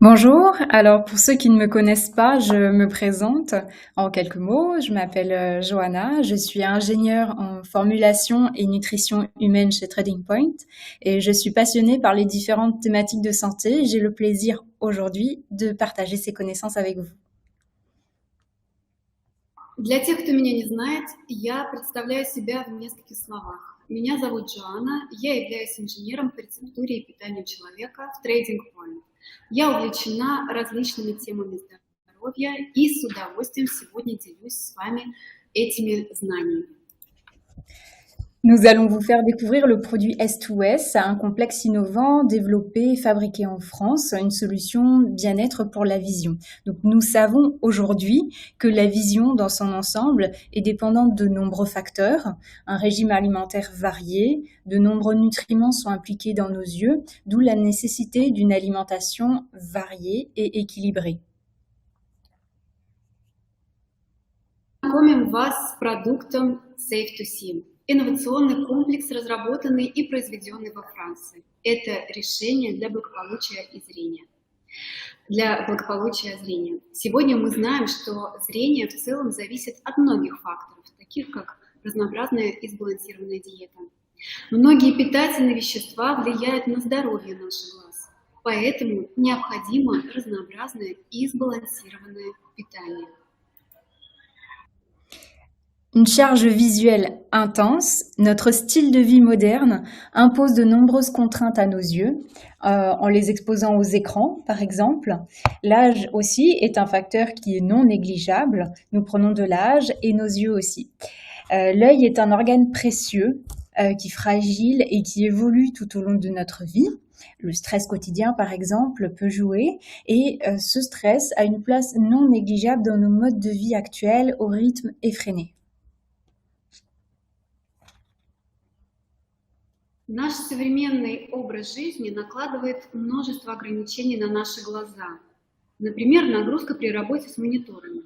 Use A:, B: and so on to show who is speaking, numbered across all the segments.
A: Bonjour, alors pour ceux qui ne me connaissent pas, je me présente en quelques mots. Je m'appelle Johanna, je suis ingénieure en formulation et nutrition humaine chez Trading Point et je suis passionnée par les différentes thématiques de santé. J'ai le plaisir aujourd'hui de partager ces connaissances avec vous.
B: Для тех, кто меня не знает, я представляю себя в нескольких словах. Меня зовут Джоанна, я являюсь инженером по рецептуре и питанию человека в Trading Point. Я увлечена различными темами здоровья и с удовольствием сегодня делюсь с вами этими знаниями.
A: Nous allons vous faire découvrir le produit S2S, un complexe innovant développé et fabriqué en France, une solution bien-être pour la vision. Donc nous savons aujourd'hui que la vision dans son ensemble est dépendante de nombreux facteurs, un régime alimentaire varié, de nombreux nutriments sont impliqués dans nos yeux, d'où la nécessité d'une alimentation variée et équilibrée.
B: Знакомим вас с продуктом Safe2See. Инновационный комплекс, разработанный и произведенный во Франции. Это решение для благополучия и зрения. Для благополучия зрения. Сегодня мы знаем, что зрение в целом зависит от многих факторов, таких как разнообразная и сбалансированная диета. Многие питательные вещества влияют на здоровье наших глаз, поэтому необходимо разнообразное и сбалансированное питание.
A: Une charge visuelle intense, notre style de vie moderne impose de nombreuses contraintes à nos yeux, en les exposant aux écrans, par exemple. L'âge aussi est un facteur qui est non négligeable. Nous prenons de l'âge et nos yeux aussi. L'œil est un organe précieux qui est fragile et qui évolue tout au long de notre vie. Le stress quotidien, par exemple, peut jouer et ce stress a une place non négligeable dans nos modes de vie actuels au rythme effréné.
B: Наш современный образ жизни накладывает множество ограничений на наши глаза. Например, нагрузка при работе с мониторами.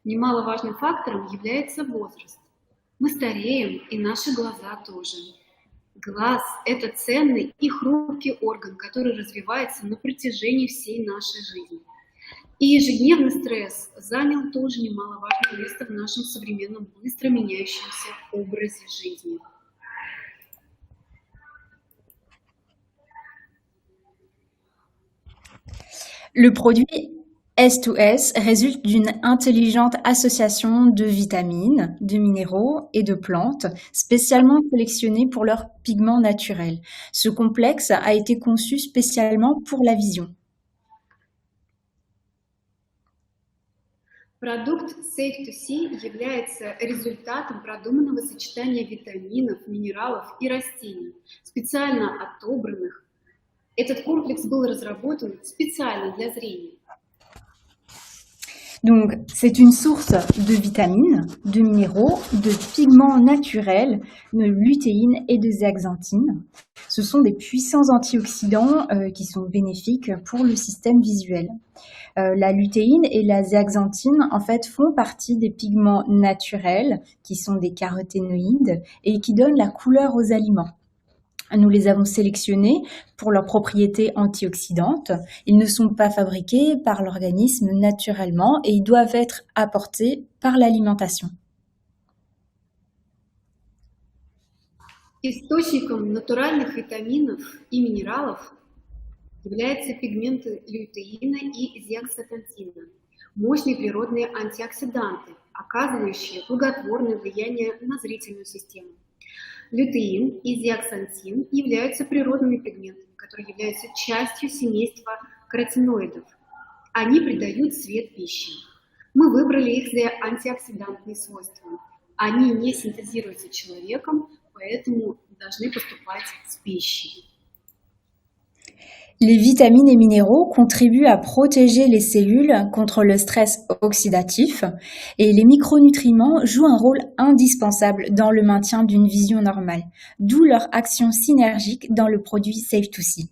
B: Немаловажным фактором является возраст. Мы стареем, и наши глаза тоже. Глаз – это ценный и хрупкий орган, который развивается на протяжении всей нашей жизни. И ежедневный стресс занял тоже немаловажное место в нашем современном быстро меняющемся образе жизни.
A: Le produit S2S résulte d'une intelligente association de vitamines, de minéraux et de plantes spécialement sélectionnés pour leurs pigments naturels. Ce complexe a été conçu spécialement pour la vision.
B: Продукт Safe2See является результатом продуманного сочетания витаминов, минералов и растений, специально отобранных. Этот комплекс был разработан специально для зрения.
A: Donc, c'est une source de vitamines, de minéraux, de pigments naturels, de lutéine et de zéaxanthine. Ce sont des puissants antioxydants qui sont bénéfiques pour le système visuel. La lutéine et la zéaxanthine, en fait, font partie des pigments naturels qui sont des caroténoïdes et qui donnent la couleur aux aliments. Nous les avons sélectionnés pour leurs propriétés antioxydantes. Ils ne sont pas fabriqués par l'organisme naturellement et ils doivent être apportés par l'alimentation.
B: Источником натуральных витаминов и минералов являются пигменты лютеина и зеаксантина, мощные природные антиоксиданты, оказывающие благотворное влияние на зрительную систему. Лютеин и зеаксантин являются природными пигментами, которые являются частью семейства каротиноидов. Они придают цвет пище. Мы выбрали их за антиоксидантные свойства. Они не синтезируются человеком, поэтому должны поступать с пищей.
A: Les vitamines et minéraux contribuent à protéger les cellules contre le stress oxydatif et les micronutriments jouent un rôle indispensable dans le maintien d'une vision normale, d'où leur action synergique dans le produit Safe2See.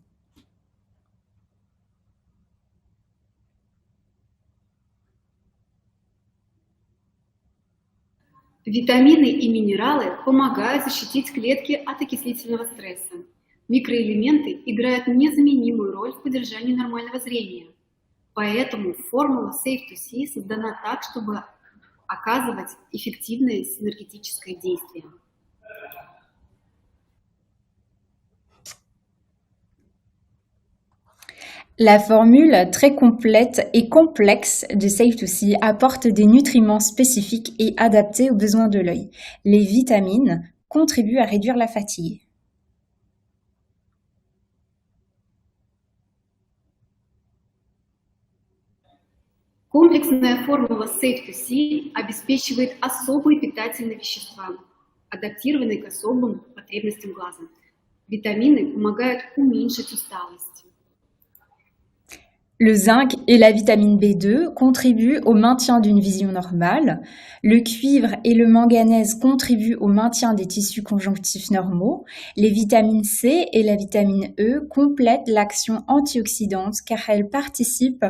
B: Витамины и минералы помогают защитить клетки от окислительного стресса. Микроэлементы играют незаменимую роль в поддержании нормального зрения. Поэтому формула Safe to See создана так, чтобы оказывать эффективное синергетическое действие.
A: La formule très complète et complexe de Safe to See apporte des nutriments spécifiques et adaptés aux besoins de l'œil. Les vitamines contribuent à réduire la fatigue.
B: Комплексная формула Safe to See обеспечивает особые питательные вещества, адаптированные к особым потребностям глаза. Витамины помогают уменьшить усталость.
A: Le zinc et la vitamine B2 contribuent au maintien d'une vision normale. Le cuivre et le manganèse contribuent au maintien des tissus conjonctifs normaux. Les vitamines C et la vitamine E complètent l'action antioxydante car elles participent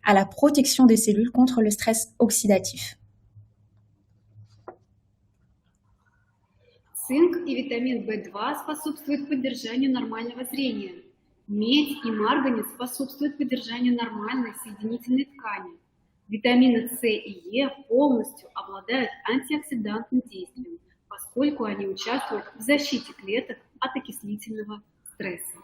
A: à la protection des cellules contre le stress oxydatif.
B: Цинк и витамин В2 способствуют поддержанию нормального зрения. Медь и марганец способствуют поддержанию нормальной соединительной ткани. Витамины С и Е полностью обладают антиоксидантным действием, поскольку они участвуют в защите клеток от окислительного стресса.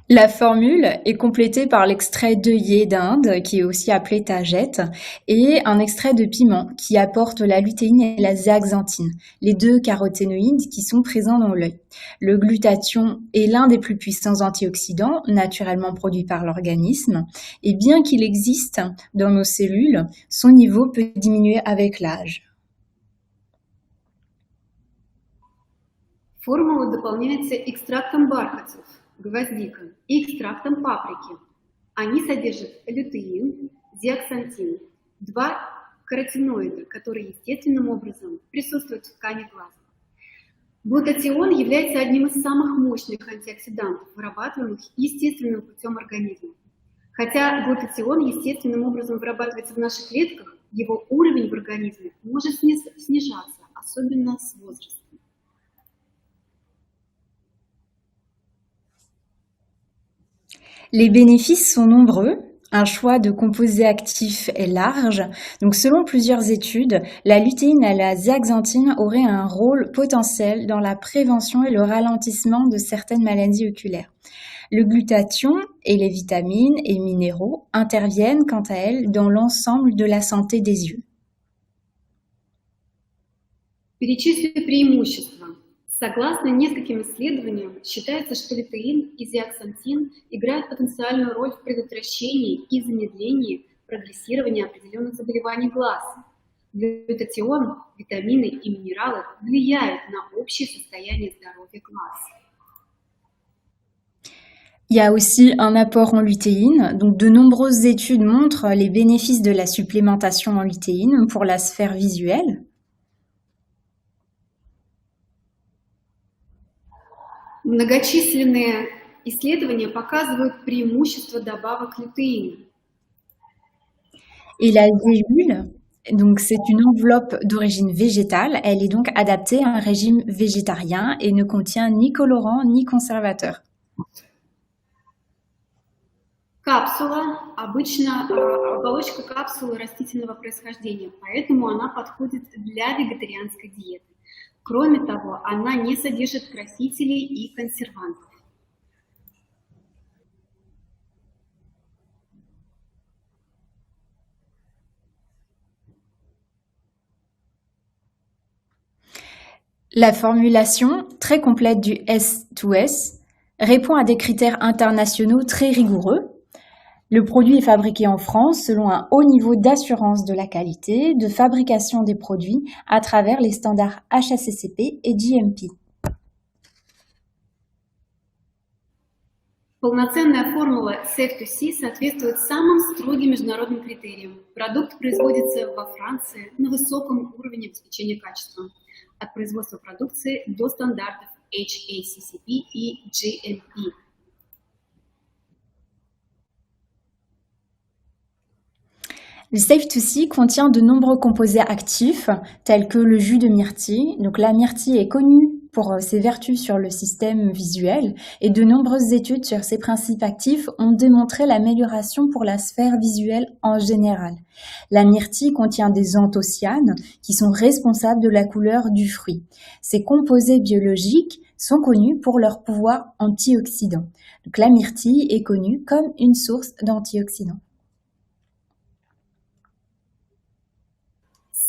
A: La formule est complétée par l'extrait d'œillet d'Inde, qui est aussi appelé tagette, et un extrait de piment qui apporte la lutéine et la zéaxanthine, les deux caroténoïdes qui sont présents dans l'œil. Le glutathion est l'un des plus puissants antioxydants naturellement produits par l'organisme, et bien qu'il existe dans nos cellules, son niveau peut diminuer avec l'âge.
B: Формула дополняется экстрактом бархатцев, гвоздика и экстрактом паприки. Они содержат лютеин, зеаксантин, два каротиноида, которые естественным образом присутствуют в ткани глаза. Глутатион является одним из самых мощных антиоксидантов, вырабатываемых естественным путем организма. Хотя глутатион естественным образом вырабатывается в наших клетках, его уровень в организме может снижаться, особенно с возрастом.
A: Les bénéfices sont nombreux. Un choix de composés actifs est large. Donc, selon plusieurs études, la lutéine et la zéaxanthine auraient un rôle potentiel dans la prévention et le ralentissement de certaines maladies oculaires. Le glutathion et les vitamines et minéraux interviennent quant à elles dans l'ensemble de la santé des yeux.
B: Перечислю преимущества. Согласно нескольким исследованиям, считается, что лютеин и зеаксантин играют потенциальную роль в предотвращении и замедлении прогрессирования определенных заболеваний глаз. Глютатион, витамины и минералы влияют на общее состояние здоровья глаз.
A: Il y a aussi un apport en lutéine. Donc, de nombreuses études montrent les bénéfices de la supplémentation en lutéine pour la sphère visuelle.
B: Многочисленные исследования показывают преимущества добавок лютеина.
A: Et la gélule, donc c'est une enveloppe d'origine végétale. Elle est donc adaptée à un régime végétarien et ne contient ni colorant ni conservateur.
B: Капсула, обычно оболочка капсулы растительного происхождения, поэтому она подходит для вегетарианской диеты. Кроме того, она не содержит красителей и консервантов.
A: La formulation très complète du S2S répond à des critères internationaux très rigoureux. Le produit est fabriqué en France selon un haut niveau d'assurance de la qualité, de fabrication des produits à travers les standards HACCP et GMP.
B: Полноценная формула Safe to See соответствует самым строгим международным критериям. Продукт производится во Франции на высоком уровне обеспечения качества, от производства продукции до стандартов HACCP и GMP.
A: Le Safe to See contient de nombreux composés actifs tels que le jus de myrtille. Donc la myrtille est connue pour ses vertus sur le système visuel et de nombreuses études sur ces principes actifs ont démontré l'amélioration pour la sphère visuelle en général. La myrtille contient des anthocyanes qui sont responsables de la couleur du fruit. Ces composés biologiques sont connus pour leur pouvoir antioxydant. Donc la myrtille est connue comme une source d'antioxydants.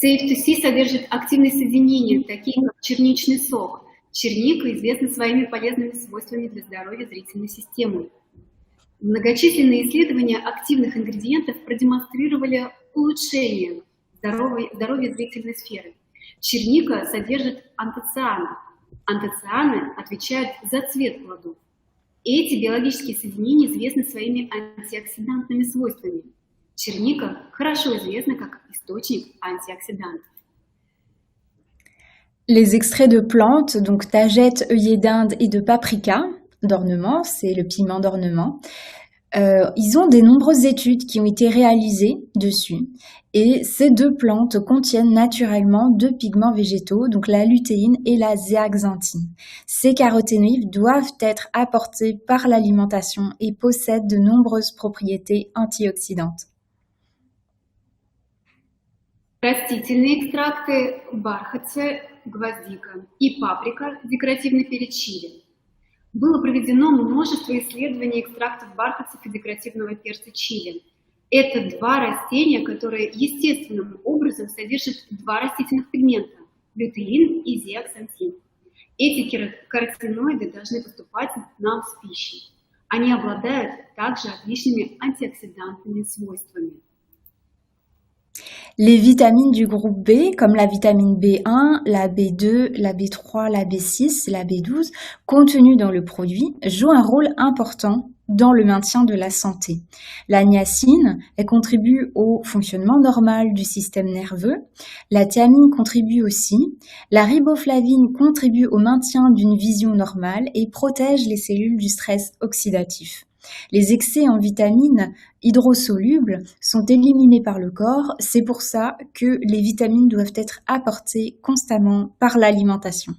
B: Safe2C содержит активные соединения, такие как черничный сок. Черника известна своими полезными свойствами для здоровья зрительной системы. Многочисленные исследования активных ингредиентов продемонстрировали улучшение здоровья зрительной сферы. Черника содержит антоцианы. Антоцианы отвечают за цвет плодов. Эти биологические соединения известны своими антиоксидантными свойствами. Черника хорошо известна как источник антиоксидантов.
A: Les extraits de plantes, donc tagette, œillet d'Inde et de paprika, d'ornement, c'est le piment d'ornement, ils ont des nombreuses études qui ont été réalisées dessus. Et ces deux plantes contiennent naturellement deux pigments végétaux, donc la lutéine et la zéaxanthine. Ces caroténoïdes doivent être apportés par l'alimentation et possèdent de nombreuses propriétés antioxydantes.
B: Растительные экстракты бархатца, гвоздика и паприка, декоративный перец чили. Было проведено множество исследований экстрактов бархатцев и декоративного перца чили. Это два растения, которые естественным образом содержат два растительных пигмента – лютеин и зеаксантин. Эти каротиноиды должны поступать нам в пищу. Они обладают также отличными антиоксидантными свойствами.
A: Les vitamines du groupe B, comme la vitamine B1, la B2, la B3, la B6, la B12, contenues dans le produit, jouent un rôle important dans le maintien de la santé. La niacine, elle contribue au fonctionnement normal du système nerveux. La thiamine contribue aussi. La riboflavine contribue au maintien d'une vision normale et protège les cellules du stress oxydatif. Les excès en vitamines hydrosolubles sont éliminés par le corps, c'est pour ça que les vitamines doivent être apportées constamment par l'alimentation.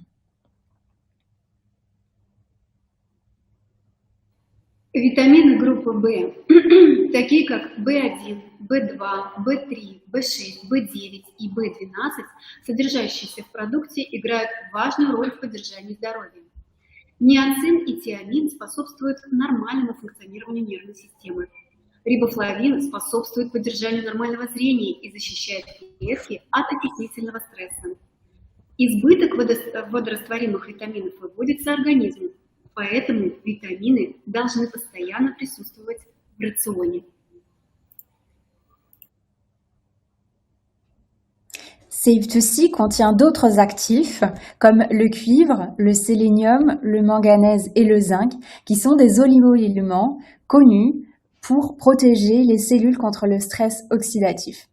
B: Витамины группы В, такие как В1, В2, В3, В6, В9 и В12, содержащиеся в продукте, играют важную роль в поддержании здоровья. Ниацин и тиамин способствуют нормальному функционированию нервной системы. Рибофлавин способствует поддержанию нормального зрения и защищает клетки от окислительного стресса. Избыток водорастворимых витаминов выводится организму, поэтому витамины должны постоянно присутствовать в рационе.
A: Safe2C contient d'autres actifs comme le cuivre, le sélénium, le manganèse et le zinc qui sont des oligo-éléments connus pour protéger les cellules contre le stress oxydatif.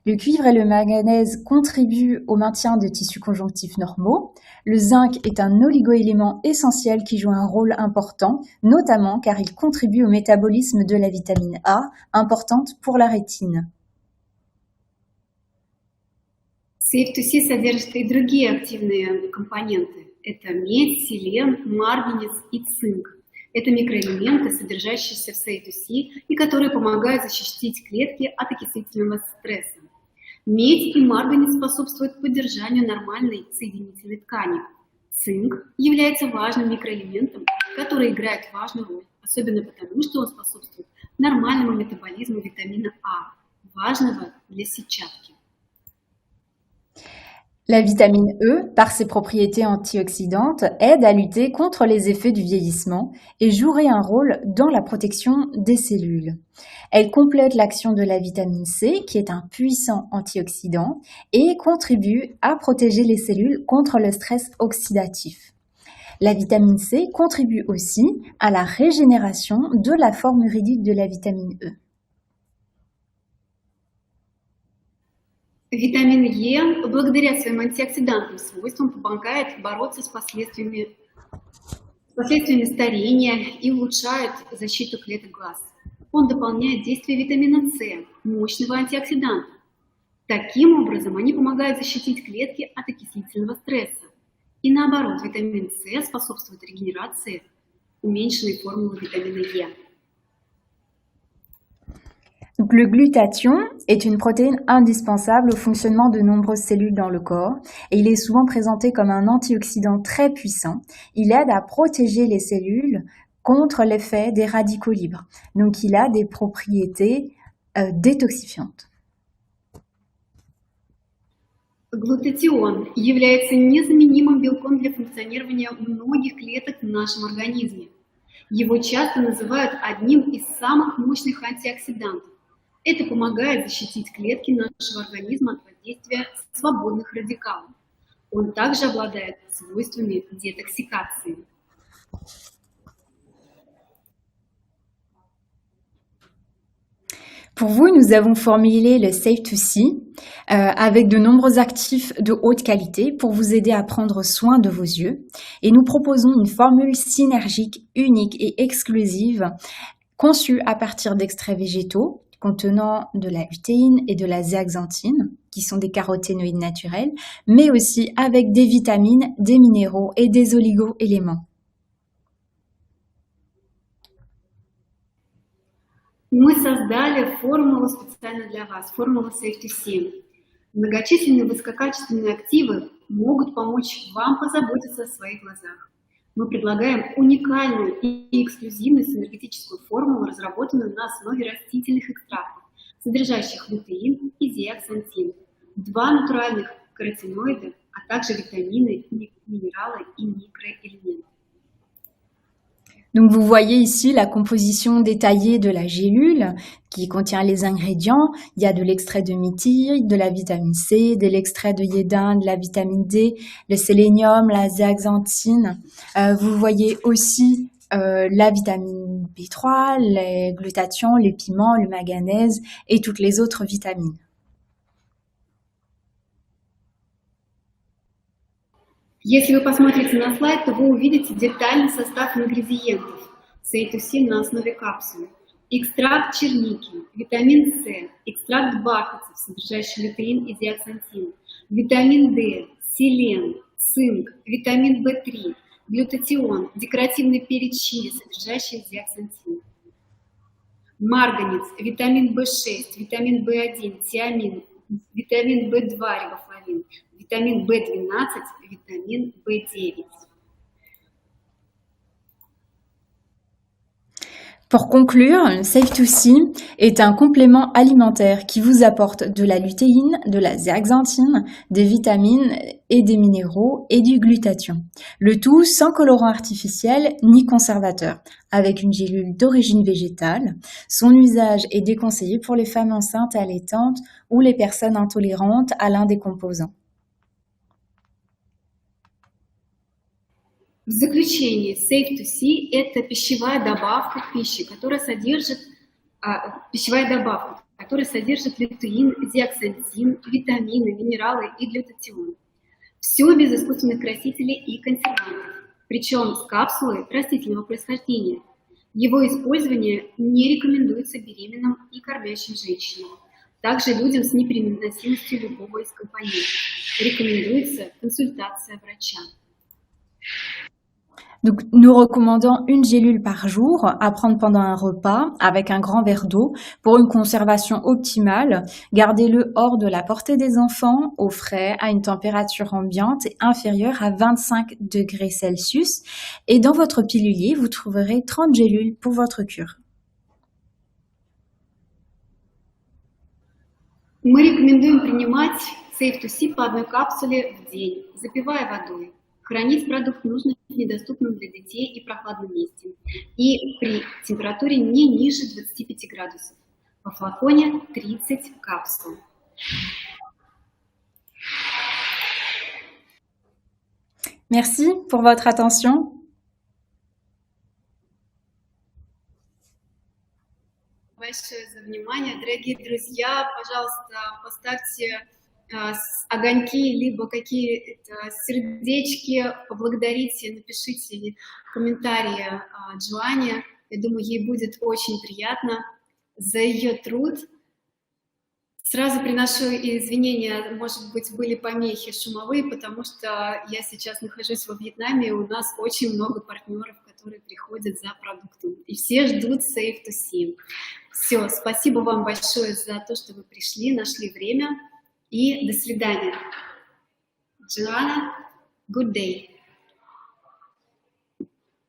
A: Le cuivre et le manganèse contribuent au maintien de tissus conjonctifs normaux. Le zinc est un oligo-élément essentiel qui joue un rôle important, notamment car il contribue au métabolisme de la vitamine A, importante pour la rétine.
B: Safe2C содержит и другие активные компоненты. Это медь, селен, марганец и цинк. Это микроэлементы, содержащиеся в Safe2C и которые помогают защитить клетки от окислительного стресса. Медь и марганец способствуют поддержанию нормальной соединительной ткани. Цинк является важным микроэлементом, который играет важную роль, особенно потому, что он способствует нормальному метаболизму витамина А, важного для сетчатки.
A: La vitamine E, par ses propriétés antioxydantes, aide à lutter contre les effets du vieillissement et jouerait un rôle dans la protection des cellules. Elle complète l'action de la vitamine C, qui est un puissant antioxydant, et contribue à protéger les cellules contre le stress oxydatif. La vitamine C contribue aussi à la régénération de la forme uridique de la vitamine E.
B: Витамин Е, благодаря своим антиоксидантным свойствам, помогает бороться с последствиями старения и улучшает защиту клеток глаз. Он дополняет действие витамина С, мощного антиоксиданта. Таким образом, они помогают защитить клетки от окислительного стресса. И наоборот, витамин С способствует регенерации уменьшенной формулы витамина Е.
A: Donc, le glutathion est une protéine indispensable au fonctionnement de nombreuses cellules dans le corps et il est souvent présenté comme un antioxydant très puissant. Il aide à protéger les cellules contre l'effet des radicaux libres. Donc, il a des propriétés détoxifiantes.
B: Глутатион является незаменимым белком для функционирования многих клеток в нашем организме. Его часто называют одним из самых мощных антиоксидантов. Это помогает защитить клетки нашего организма от воздействия свободных радикалов. Он также обладает свойствами детоксикации.
A: Pour vous, nous avons formulé le Safe2C avec de nombreux actifs de haute qualité pour vous aider à prendre soin de vos yeux. Et nous proposons une formule synergique, unique et exclusive conçue à partir d'extraits végétaux contenant de la lutéine et de la zéaxanthine, qui sont des caroténoïdes naturels, mais aussi avec des vitamines, des minéraux et des oligo-éléments.
B: Мы создали формулу специально для вас, формулу Safe2C. Многочисленные высококачественные активы могут помочь вам позаботиться о своих глазах. Мы предлагаем уникальную и эксклюзивную синергетическую формулу, разработанную на основе растительных экстрактов, содержащих лютеин и зеаксантин, два натуральных каротиноида, а также витамины, минералы и микроэлементы.
A: Donc, vous voyez ici la composition détaillée de la gélule qui contient les ingrédients. Il y a de l'extrait de myrtille, de la vitamine C, de l'extrait de iodine, de la vitamine D, le sélénium, la zéaxanthine. Vous voyez aussi la vitamine B3, les glutathions, les piments, le manganèse et toutes les autres vitamines.
B: Если вы посмотрите на слайд, то вы увидите детальный состав ингредиентов Safe2C на основе капсулы. Экстракт черники, витамин С, экстракт бархатцев, содержащий лютеин и зеаксантин, витамин D, селен, цинк, витамин В3, глютатион, декоративный перец чили, содержащий зеаксантин, марганец, витамин В6, витамин В1, тиамин, витамин В2, рибофлавин, витамine B12, vitamine B9.
A: Pour conclure, Safe2C est un complément alimentaire qui vous apporte de la lutéine, de la zéaxanthine, des vitamines et des minéraux et du glutathion. Le tout sans colorant artificiel ni conservateur, avec une gélule d'origine végétale. Son usage est déconseillé pour les femmes enceintes et allaitantes ou les personnes intolérantes à l'un des composants.
B: В заключение, Safe2C – это пищевая добавка к пище, которая содержит лютеин, зеаксантин, витамины, минералы и глютатион. Все без искусственных красителей и консервантов, причем с капсулой растительного происхождения. Его использование не рекомендуется беременным и кормящим женщинам, также людям с непереносимостью любого из компонентов. Répondre consultation врача.
A: Donc, nous recommandons une gélule par jour à prendre pendant un repas avec un grand verre d'eau pour une conservation optimale. Gardez-le hors de la portée des enfants, au frais, à une température ambiante inférieure à 25 degrés Celsius. Et dans votre pilulier, vous trouverez 30 gélules pour votre cure.
B: Мы рекомендуем принимать Safe2C по одной капсуле в день, запивая водой. Хранить продукт нужно в недоступном для детей и прохладном месте и при температуре не ниже 25 градусов. Во флаконе 30 капсул.
A: Merci pour votre attention.
B: Большое за внимание. Дорогие друзья, пожалуйста, поставьте огоньки, либо какие-то сердечки, поблагодарите, напишите комментарии Джоанне. Я думаю, ей будет очень приятно за ее труд. Сразу приношу извинения, может быть, были помехи шумовые, потому что я сейчас нахожусь во Вьетнаме, и у нас очень много партнеров, которые приходят за продуктом. И все ждут Safe to See. Все, спасибо вам большое за то, что вы пришли, нашли время. И до свидания. Joanna, good day.